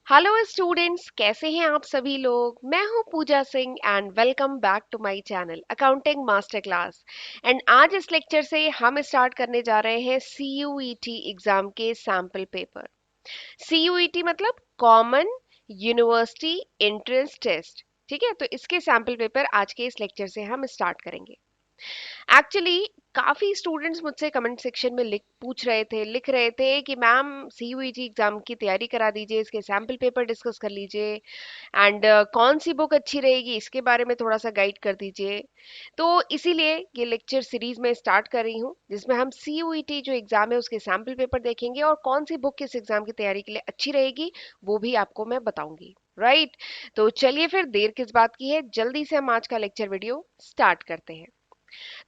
Hello students, कैसे हैं आप सभी लोग। मैं हूं Pooja Singh and welcome back to my channel accounting master class. And आज इस लेक्चर से हम स्टार्ट करने जा रहे हैं सीयूईटी एग्जाम के सैंपल पेपर। सीयूईटी मतलब कॉमन यूनिवर्सिटी एंट्रेंस टेस्ट। ठीक है, तो इसके सैंपल पेपर आज के इस लेक्चर से हम स्टार्ट करेंगे। एक्चुअली काफी स्टूडेंट्स मुझसे कमेंट सेक्शन में लिख रहे थे कि मैम सीयूईटी एग्जाम की तैयारी करा दीजिए, इसके सैंपल पेपर डिस्कस कर लीजिए एंड कौन सी बुक अच्छी रहेगी इसके बारे में थोड़ा सा गाइड कर दीजिए। तो इसीलिए ये लेक्चर सीरीज में स्टार्ट कर रही हूँ, जिसमें हम सीयूईटी जो एग्जाम है उसके सैंपल पेपर देखेंगे और कौन सी बुक किस एग्जाम की तैयारी के लिए अच्छी रहेगी वो भी आपको मैं बताऊंगी। राइट, तो चलिए फिर देर किस बात की है, जल्दी से हम आज का लेक्चर वीडियो स्टार्ट करते हैं।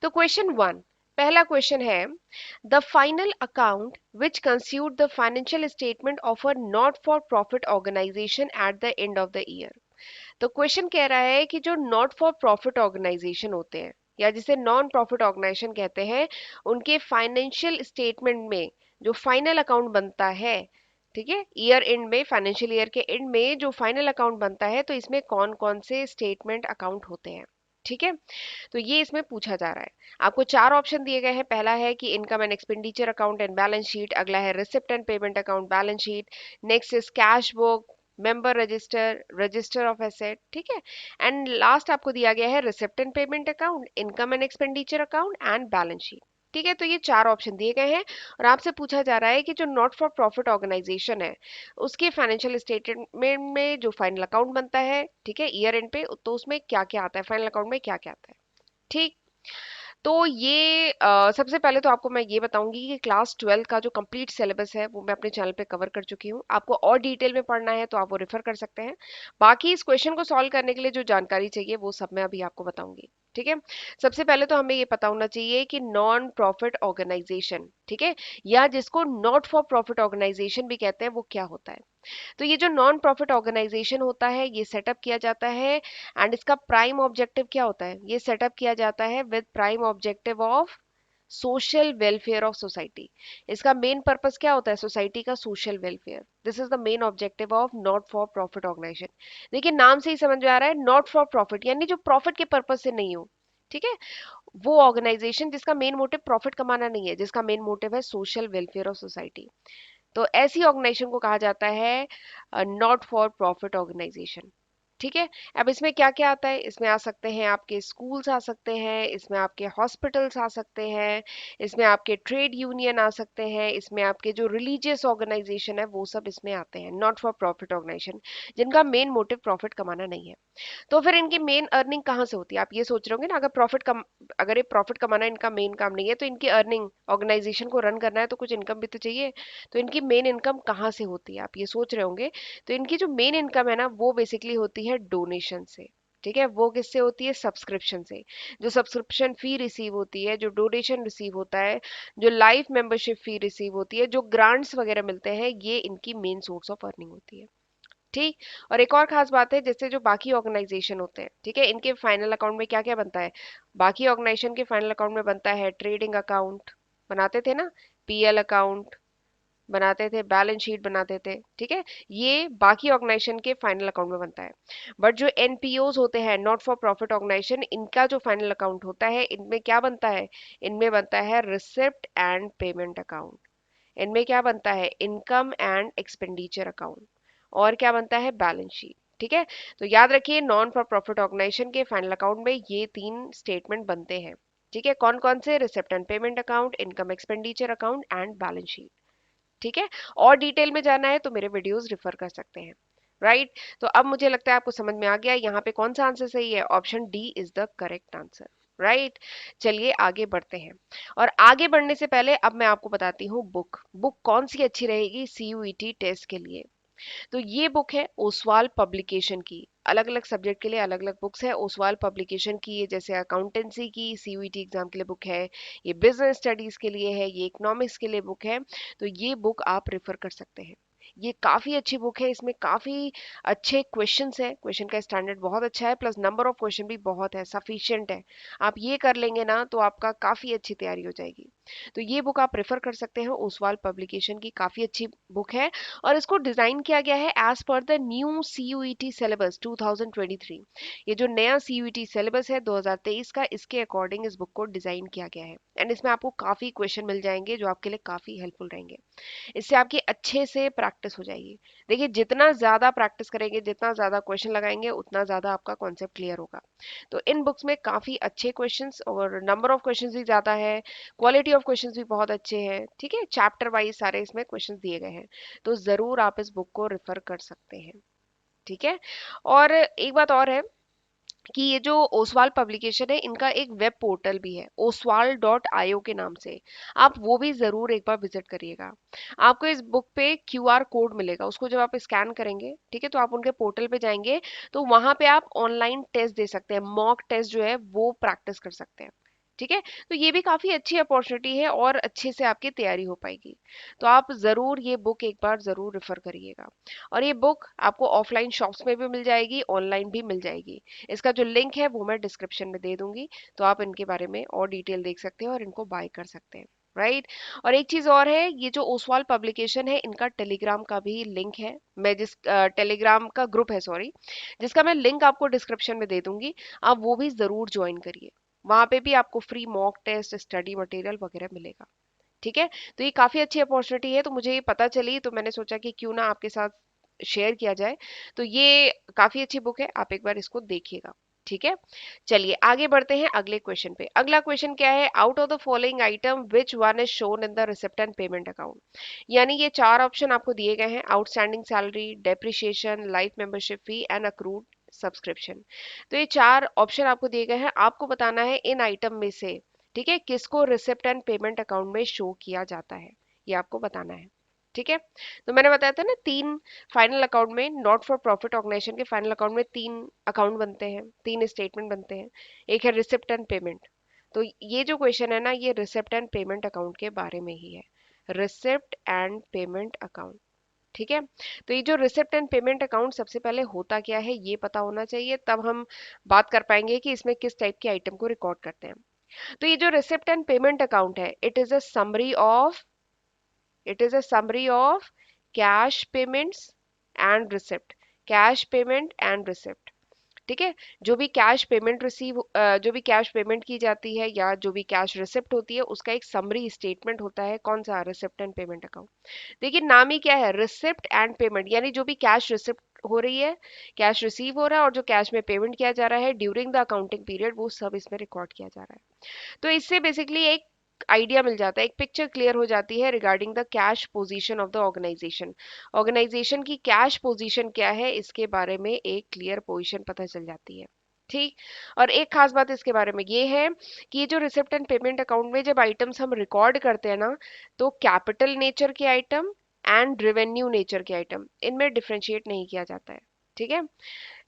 तो क्वेश्चन वन, पहला क्वेश्चन है the final account which consist the financial statement of a not for profit organisation at the end of the year. तो क्वेश्चन कह रहा है कि जो नॉट फॉर प्रॉफिट ऑर्गेनाइजेशन होते हैं या जिसे नॉन प्रॉफिट ऑर्गेनाइजेशन कहते हैं, उनके फाइनेंशियल स्टेटमेंट में जो फाइनल अकाउंट बनता है, ठीक है, ईयर एंड में, फाइनेंशियल ईयर के एंड में जो फाइनल अकाउंट बनता है, तो इसमें कौन कौन से स्टेटमेंट अकाउंट होते हैं। ठीक है, तो ये इसमें पूछा जा रहा है। आपको चार ऑप्शन दिए गए हैं। पहला है कि income and expenditure account and balance sheet, अगला है receipt and payment account balance sheet, next is cash book, member register, register of asset. ठीक है, एंड लास्ट आपको दिया गया है receipt and payment account, income and expenditure account and balance sheet. ठीक है, तो ये चार ऑप्शन दिए गए हैं और आपसे पूछा जा रहा है कि जो नॉट फॉर प्रॉफिट ऑर्गेनाइजेशन है उसके फाइनेंशियल स्टेटमेंट में जो फाइनल अकाउंट बनता है, ठीक है, ईयर एंड पे, तो उसमें क्या क्या आता है, फाइनल अकाउंट में क्या क्या आता है। ठीक, तो ये सबसे पहले तो आपको मैं ये बताऊंगी कि क्लास 12 का जो कंप्लीट सिलेबस है वो मैं अपने चैनल पे कवर कर चुकी हूँ। आपको और डिटेल में पढ़ना है तो आप वो रेफर कर सकते हैं। बाकी इस क्वेश्चन को सॉल्व करने के लिए जो जानकारी चाहिए वो सब मैं अभी आपको बताऊंगी। ठीक है, सबसे पहले तो हमें ये पता होना चाहिए कि नॉन प्रॉफिट ऑर्गेनाइजेशन, ठीक है, या जिसको नॉट फॉर प्रॉफिट ऑर्गेनाइजेशन भी कहते हैं, वो क्या होता है। तो ये जो नॉन प्रॉफिट ऑर्गेनाइजेशन होता है ये सेटअप किया जाता है एंड इसका प्राइम ऑब्जेक्टिव क्या होता है, ये सेटअप किया जाता है with prime objective of social welfare of society. इसका मेन पर्पस क्या होता है, सोसाइटी का social welfare. This is the main objective of not for profit organisation. देखिए नाम से ही समझ में आ रहा है, नॉट फॉर प्रॉफिट यानी जो प्रॉफिट के पर्पस से नहीं हो। ठीक है, वो ऑर्गेनाइजेशन जिसका मेन मोटिव प्रॉफिट कमाना नहीं है, जिसका मेन मोटिव है सोशल वेलफेयर ऑफ सोसाइटी, तो ऐसी ऑर्गेनाइजेशन को कहा जाता है नॉट फॉर प्रॉफिट ऑर्गेनाइजेशन। ठीक है, अब इसमें क्या क्या आता है, इसमें आ सकते हैं आपके स्कूल्स, आ सकते हैं इसमें आपके हॉस्पिटल्स, आ सकते हैं इसमें आपके ट्रेड यूनियन, आ सकते हैं इसमें आपके जो रिलीजियस ऑर्गेनाइजेशन है, वो सब इसमें आते हैं नॉट फॉर प्रॉफिट ऑर्गेनाइजेशन, जिनका मेन मोटिव प्रॉफिट कमाना नहीं है। तो फिर इनकी मेन अर्निंग कहाँ से होती है, आप ये सोच रहे होंगे ना, अगर ये प्रॉफिट कमाना इनका मेन काम नहीं है तो इनकी अर्निंग, ऑर्गेनाइजेशन को रन करना है तो कुछ इनकम भी तो चाहिए। तो इनकी मेन इनकम कहाँ से होती है, आप ये सोच रहे होंगे। तो इनकी जो मेन इनकम है ना वो बेसिकली होती है डोनेशन से। ठीक है, वो किससे होती है, सब्सक्रिप्शन से। जो सब्सक्रिप्शन फी रिसीव होती है, जो डोनेशन रिसीव होता है, जो लाइफ मेंबरशिप फी रिसीव होती है, जो ग्रांट्स वगैरह मिलते हैं, ये इनकी मेन सोर्स ऑफ अर्निंग होती है। ठीक, और एक और खास बात है, जैसे जो बाकी ऑर्गेनाइजेशन होते हैं, ठीक है, इनके फाइनल अकाउंट में क्या क्या बनता है। बाकी ऑर्गेनाइजेशन के फाइनल अकाउंट में बनता है ट्रेडिंग अकाउंट, बनाते थे ना, पीएल अकाउंट बनाते थे, बैलेंस शीट बनाते थे। ठीक है, ये बाकी ऑर्गेनाइजेशन के फाइनल अकाउंट में बनता है। बट जो एनपीओज होते हैं, नॉट फॉर प्रॉफिट ऑर्गेनाइजेशन, इनका जो फाइनल अकाउंट होता है, इनमें क्या बनता है, इनमें बनता है रिसिप्ट एंड पेमेंट अकाउंट। इनमें क्या बनता है, इनकम एंड एक्सपेंडिचर अकाउंट, और क्या बनता है, बैलेंस शीट। ठीक है, तो याद रखिए नॉन फॉर प्रॉफिट ऑर्गेनाइजेशन के फाइनल अकाउंट में ये तीन स्टेटमेंट बनते हैं। ठीक है, कौन कौन से, receipt and payment account, income expenditure account and balance sheet. ठीक है, और डिटेल में जाना है तो मेरे वीडियोस रेफर कर सकते हैं। राइट, तो अब मुझे लगता है आपको समझ में आ गया यहाँ पे कौन सा आंसर सही है, option D is the correct answer. Right, चलिए आगे बढ़ते हैं। और आगे बढ़ने से पहले अब मैं आपको बताती हूँ बुक बुक कौन सी अच्छी रहेगी सीयूईटी टेस्ट के लिए। तो ये बुक है ओसवाल पब्लिकेशन की, अलग अलग सब्जेक्ट के लिए अलग अलग बुक्स है ओसवाल पब्लिकेशन की। ये जैसे अकाउंटेंसी की सीयूईटी एग्जाम के लिए बुक है, ये बिजनेस स्टडीज के लिए है, ये इकोनॉमिक्स के लिए बुक है। तो ये बुक आप रेफर कर सकते हैं। ये काफी अच्छी बुक है, इसमें काफी अच्छे क्वेश्चंस है, क्वेश्चन का स्टैंडर्ड बहुत अच्छा है, प्लस नंबर ऑफ क्वेश्चन भी बहुत है, सफिशिएंट है। आप ये कर लेंगे ना तो आपका काफी अच्छी तैयारी हो जाएगी। तो ये बुक आप प्रेफर कर सकते हैं, ओसवाल पब्लिकेशन की काफी अच्छी बुक है। और इसको डिजाइन किया गया है as per the new CUET syllabus 2023। ये जो नया सीयूईटी सिलेबस है 2023 का, इसके अकॉर्डिंग इस बुक को डिजाइन किया गया है। एंड इसमें आपको काफी क्वेश्चन मिल जाएंगे जो आपके लिए काफी हेल्पफुल रहेंगे। इससे आपकी अच्छे से प्रैक्टिस हो जाएगी। देखिए जितना ज़्यादा प्रैक्टिस करेंगे, जितना ज़्यादा क्वेश्चन लगाएंगे, उतना ज़्यादा आपका कॉन्सेप्ट क्लियर होगा। तो इन बुक्स में काफ़ी अच्छे क्वेश्चंस और नंबर ऑफ क्वेश्चंस भी ज़्यादा है, क्वालिटी ऑफ क्वेश्चंस भी बहुत अच्छे हैं। ठीक है, चैप्टर वाइज सारे इसमें क्वेश्चंस दिए गए हैं। तो ज़रूर आप इस बुक को रेफर कर सकते हैं। ठीक है। और एक बात और है कि ये जो ओसवाल पब्लिकेशन है, इनका एक वेब पोर्टल भी है, oswal.io के नाम से। आप वो भी जरूर एक बार विजिट करिएगा। आपको इस बुक पे क्यूआर कोड मिलेगा, उसको जब आप स्कैन करेंगे, ठीक है, तो आप उनके पोर्टल पे जाएंगे, तो वहां पे आप ऑनलाइन टेस्ट दे सकते हैं, मॉक टेस्ट जो है वो प्रैक्टिस कर सकते हैं। ठीक है। तो ये भी काफी अच्छी अपॉर्चुनिटी है और अच्छे से आपकी तैयारी हो पाएगी। तो आप जरूर ये बुक एक बार जरूर रेफर करिएगा। और ये बुक आपको ऑफलाइन शॉप्स में भी मिल जाएगी, ऑनलाइन भी मिल जाएगी। इसका जो लिंक है वो मैं डिस्क्रिप्शन में दे दूंगी, तो आप इनके बारे में और डिटेल देख सकते हैं और इनको बाय कर सकते हैं। राइट। और एक चीज और है, ये जो ओसवाल पब्लिकेशन है, इनका टेलीग्राम का भी लिंक है। मैं जिस टेलीग्राम का ग्रुप है, सॉरी, जिसका मैं लिंक आपको डिस्क्रिप्शन में दे दूंगी, आप वो भी जरूर ज्वाइन करिए। वहां पे भी आपको free mock test, study material वगैरह मिलेगा। ठीक है। तो ये काफी अच्छी अपॉर्चुनिटी है, तो मुझे ये पता चली तो मैंने सोचा कि क्यों ना आपके साथ शेयर किया जाए। तो ये काफी अच्छी बुक है, आप एक बार इसको देखिएगा। ठीक है। चलिए आगे बढ़ते हैं अगले क्वेश्चन पे। अगला क्वेश्चन क्या है, out of the following item which one is shown in the receipt and payment account. यानी ये चार ऑप्शन आपको दिए गए हैं, outstanding salary, depreciation, life membership fee and accrued subscription. तो ये चार ऑप्शन आपको दिए गए हैं, आपको बताना है इन आइटम में से, ठीक है, किसको रिसिप्ट एंड पेमेंट अकाउंट में शो किया जाता है, ये आपको बताना है। ठीक है। तो मैंने बताया था ना, तीन फाइनल अकाउंट में, नॉट फॉर प्रॉफिट ऑर्गेनाइजेशन के फाइनल अकाउंट में तीन अकाउंट बनते हैं, तीन स्टेटमेंट बनते हैं। एक है रिसिप्ट एंड पेमेंट। तो ये जो क्वेश्चन है ना, ये रिसिप्ट एंड पेमेंट अकाउंट के बारे में ही है, रिसिप्ट एंड पेमेंट अकाउंट। ठीक है। तो ये जो रिसिप्ट एंड पेमेंट अकाउंट, सबसे पहले होता क्या है ये पता होना चाहिए, तब हम बात कर पाएंगे कि इसमें किस टाइप के आइटम को रिकॉर्ड करते हैं। तो ये जो रिसिप्ट एंड पेमेंट अकाउंट है, it is a summary of cash payments and receipt, cash payment and receipt. ठीक है। जो भी कैश पेमेंट की जाती है या जो भी कैश रिसिप्ट होती है, उसका एक समरी स्टेटमेंट होता है, कौन सा, रिसिप्ट एंड पेमेंट अकाउंट। देखिए नाम ही क्या है, रिसिप्ट एंड पेमेंट, यानी जो भी कैश रिसिप्ट हो रही है, कैश रिसीव हो रहा है, और जो कैश में पेमेंट किया जा रहा है ड्यूरिंग द अकाउंटिंग पीरियड, वो सब इसमें रिकॉर्ड किया जा रहा है। तो इससे बेसिकली एक आइडिया मिल जाता है, एक पिक्चर क्लियर हो जाती है regarding the cash position of the organisation. Organisation की कैश पोजीशन क्या है, इसके बारे में एक क्लियर पोजीशन पता चल जाती है। ठीक। और एक खास बात इसके बारे में ये है कि ये जो रिसिप्ट एंड पेमेंट अकाउंट में जब आइटम्स हम रिकॉर्ड करते हैं ना, तो कैपिटल नेचर के आइटम एंड रेवेन्यू नेचर के आइटम, इनमें डिफरेंशिएट नहीं किया जाता है। ठीक है।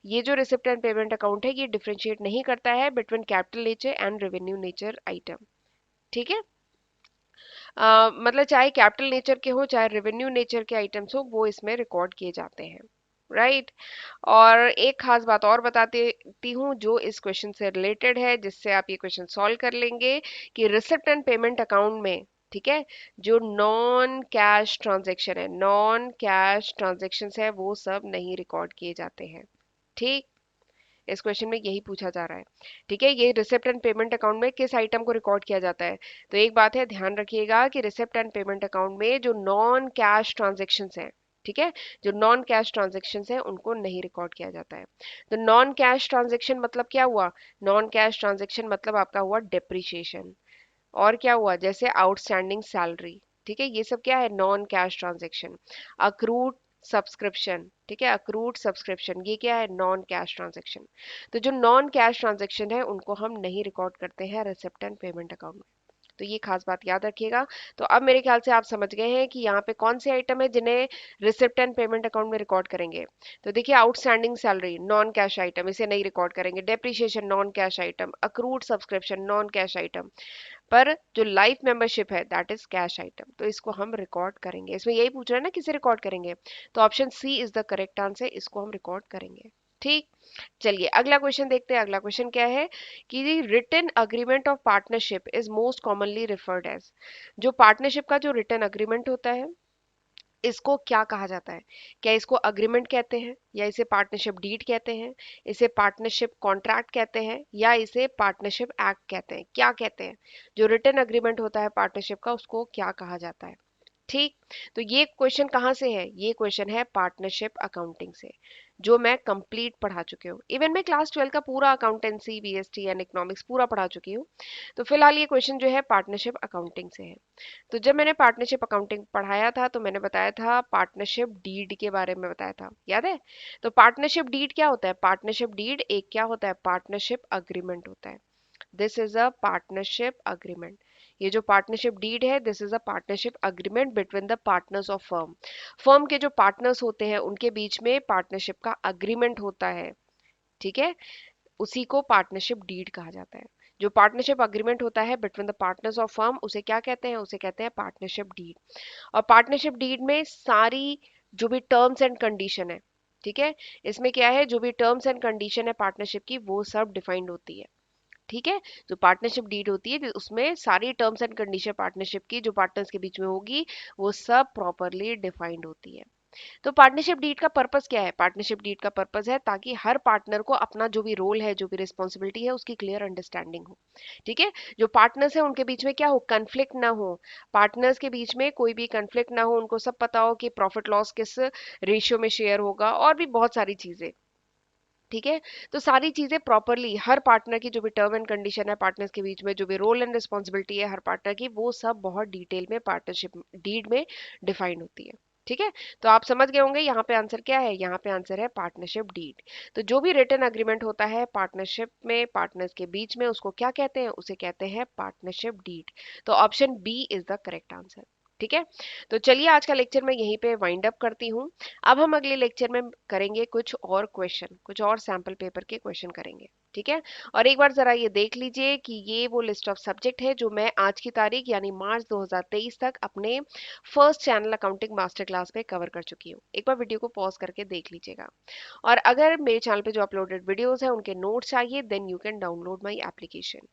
ये जो रिसिप्ट एंड पेमेंट अकाउंट है, ये डिफरेंशिएट नहीं करता है between capital nature and revenue nature item. ठीक है। मतलब चाहे कैपिटल नेचर के हो चाहे रेवेन्यू नेचर के आइटम्स हो, वो इसमें रिकॉर्ड किए जाते हैं। राइट। और एक खास बात और बताती हूँ जो इस क्वेश्चन से रिलेटेड है, जिससे आप ये क्वेश्चन सॉल्व कर लेंगे, कि रिसिप्ट एंड पेमेंट अकाउंट में, ठीक है, जो नॉन कैश ट्रांजेक्शन है, नॉन कैश ट्रांजेक्शन है, वो सब नहीं रिकॉर्ड किए जाते हैं। ठीक। इस क्वेश्चन में यही पूछा जा रहा है। ठीक है। ये रिसिप्ट एंड पेमेंट अकाउंट में किस आइटम को रिकॉर्ड किया जाता है, तो एक बात है ध्यान रखिएगा कि रिसिप्ट एंड पेमेंट अकाउंट में जो नॉन कैश ट्रांजेक्शन्स हैं, ठीक है, जो नॉन कैश ट्रांजेक्शन्स हैं उनको नहीं रिकॉर्ड किया जाता है। तो नॉन कैश ट्रांजेक्शन मतलब क्या हुआ, नॉन कैश ट्रांजेक्शन मतलब आपका हुआ डेप्रिसिएशन, और क्या हुआ, जैसे आउटस्टैंडिंग सैलरी। ठीक है, ये सब क्या है, non cash transaction. Accrued subscription, ठीक है, अक्रूड सब्सक्रिप्शन, ये क्या है, नॉन कैश ट्रांजेक्शन। तो जो नॉन कैश ट्रांजेक्शन है उनको हम नहीं रिकॉर्ड करते हैं रिसिप्ट एंड पेमेंट अकाउंट में। तो ये खास बात याद रखिएगा। तो अब मेरे ख्याल से आप समझ गए हैं कि यहाँ पे कौन से आइटम है जिन्हें रिसिप्ट एंड पेमेंट अकाउंट में रिकॉर्ड करेंगे। तो देखिए, outstanding salary non cash item, इसे नहीं रिकॉर्ड करेंगे। Depreciation non cash item, accrued subscription non cash item, पर जो लाइफ मेंबरशिप है दैट इज कैश आइटम, तो इसको हम रिकॉर्ड करेंगे। इसमें यही पूछ रहा है ना किसे रिकॉर्ड करेंगे, तो option C is the correct answer, इसको हम रिकॉर्ड करेंगे। ठीक, चलिए अगला क्वेश्चन देखते हैं। अगला क्वेश्चन क्या है कि written agreement of partnership is most commonly referred as, जो पार्टनरशिप का जो रिटन अग्रीमेंट होता है इसको क्या कहा जाता है? क्या इसको अग्रीमेंट कहते हैं, या इसे पार्टनरशिप डीड कहते हैं, इसे पार्टनरशिप कॉन्ट्रैक्ट कहते हैं, या इसे पार्टनरशिप एक्ट कहते हैं? क्या कहते हैं? जो रिटन अग्रीमेंट होता है पार्टनरशिप का उसको क्या कहा जाता है? ठीक, तो ये क्वेश्चन कहाँ से है? ये क्वेश्चन है पार्टनरशिप अकाउंटिंग से, जो मैं कंप्लीट पढ़ा चुकी हूँ। इवन मैं क्लास 12 का पूरा अकाउंटेंसी, बीएसटी एंड इकोनॉमिक्स पूरा पढ़ा चुकी हूँ। तो फिलहाल ये क्वेश्चन जो है पार्टनरशिप अकाउंटिंग से है। तो जब मैंने पार्टनरशिप अकाउंटिंग पढ़ाया था तो मैंने बताया था पार्टनरशिप डीड के बारे में बताया था, याद है? तो पार्टनरशिप डीड क्या होता है? पार्टनरशिप डीड एक क्या होता है? पार्टनरशिप अग्रीमेंट होता है। This is a partnership agreement. ये जो पार्टनरशिप डीड है this is a partnership agreement between the partners of firm. Firm के जो पार्टनर्स होते हैं उनके बीच में पार्टनरशिप का अग्रीमेंट होता है। ठीक है, उसी को पार्टनरशिप डीड कहा जाता है। जो पार्टनरशिप अग्रीमेंट होता है between the partners of firm उसे क्या कहते हैं? उसे कहते हैं पार्टनरशिप डीड। और पार्टनरशिप डीड में सारी जो भी टर्म्स एंड कंडीशन है, ठीक है, इसमें क्या है, जो भी टर्म्स एंड कंडीशन है पार्टनरशिप की वो सब डिफाइंड होती है। ठीक है, जो पार्टनरशिप डीड होती है उसमें सारी टर्म्स एंड कंडीशन पार्टनरशिप की जो पार्टनर्स के बीच में होगी वो सब प्रॉपरली डिफाइंड होती है। तो पार्टनरशिप डीड का पर्पस क्या है? पार्टनरशिप डीड का पर्पस है ताकि हर पार्टनर को अपना जो भी रोल है, जो भी रिस्पॉन्सिबिलिटी है उसकी क्लियर अंडरस्टैंडिंग हो। ठीक है, जो पार्टनर्स है उनके बीच में क्या हो, कंफ्लिक्ट ना हो। पार्टनर्स के बीच में कोई भी कंफ्लिक्ट ना हो, उनको सब पता हो कि प्रॉफिट लॉस किस रेशियो में शेयर होगा, और भी बहुत सारी चीजें। ठीक है, तो सारी चीजें प्रॉपरली हर पार्टनर की जो भी टर्म एंड कंडीशन है पार्टनर्स के बीच में, जो भी रोल एंड रिस्पॉन्सिबिलिटी है हर पार्टनर की, वो सब बहुत डिटेल में पार्टनरशिप डीड में डिफाइन होती है। ठीक है, तो आप समझ गए होंगे यहाँ पे आंसर क्या है। यहाँ पे आंसर है पार्टनरशिप डीड। तो जो भी रिटन अग्रीमेंट होता है पार्टनरशिप में पार्टनर्स के बीच में उसको क्या कहते हैं? उसे कहते हैं पार्टनरशिप डीड। तो option B is the correct answer. ठीक है, तो चलिए आज का लेक्चर मैं यहीं पे वाइंड अप करती हूँ। अब हम अगले लेक्चर में करेंगे कुछ और क्वेश्चन, कुछ और सैंपल पेपर के क्वेश्चन करेंगे। ठीक है, और एक बार जरा ये देख लीजिए कि ये वो लिस्ट ऑफ सब्जेक्ट है जो मैं आज की तारीख यानी मार्च 2023 तक अपने first channel accounting master class में कवर कर चुकी हूँ। एक बार वीडियो को पॉज करके देख लीजिएगा। और अगर मेरे चैनल पे जो अपलोडेड वीडियोस हैं उनके नोट्स चाहिए then you can download my application.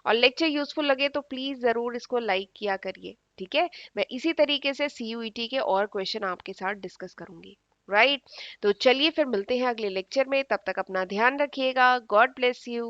और लेक्चर यूजफुल लगे तो प्लीज जरूर इसको लाइक किया करिए। ठीक है, मैं इसी तरीके से सीयूईटी के और क्वेश्चन आपके साथ डिस्कस करूंगी। राइट, तो चलिए फिर मिलते हैं अगले लेक्चर में। तब तक अपना ध्यान रखिएगा। God bless you.